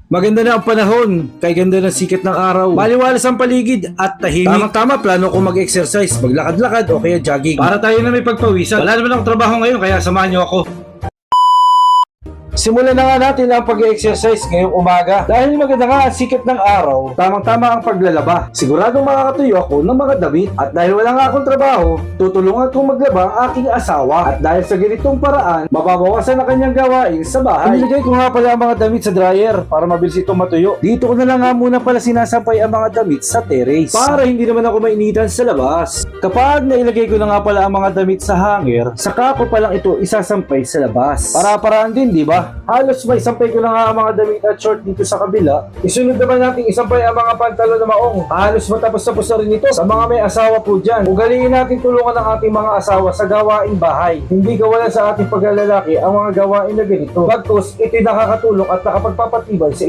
Maganda na ang panahon, kay ganda ng sikat ng araw. Maliwalas ang paligid at tahimik. Tamang-tama, plano ko mag-exercise, maglakad-lakad o kaya jogging. Para tayo na may pagpawisan. Wala naman akong trabaho ngayon, kaya samahan niyo ako. Simulan na nga natin ang pag-exercise ngayong umaga. Dahil maganda nga ang sikat ng araw, tamang-tama ang paglalaba. Siguradong makakatuyo ako ng mga damit. At dahil wala nga akong trabaho, tutulungan kong maglaba ang aking asawa. At dahil sa ganitong paraan, mababawasan na kanyang gawain sa bahay. Inilagay ko nga pala ang mga damit sa dryer para mabilis itong matuyo. Dito ko na lang nga muna pala sinasampay ang mga damit sa terrace para hindi naman ako mainitan sa labas. Kapag nailagay ko na nga pala ang mga damit sa hanger, saka ko palang ito isasampay sa labas. Para-paraan din, di ba? Halos may isampay ko na nga ang mga damit at short dito sa kabila. Isunod naman natin isampay ang mga pantalon na maong. Halos matapos-tapos na rin ito sa mga may asawa po dyan. Ugaliin natin tulungan ang ating mga asawa sa gawaing bahay. Hindi kawalan sa ating paglalaki ang mga gawain na ganito. Bagkus, ito'y nakakatulong at nakapagpapatibay sa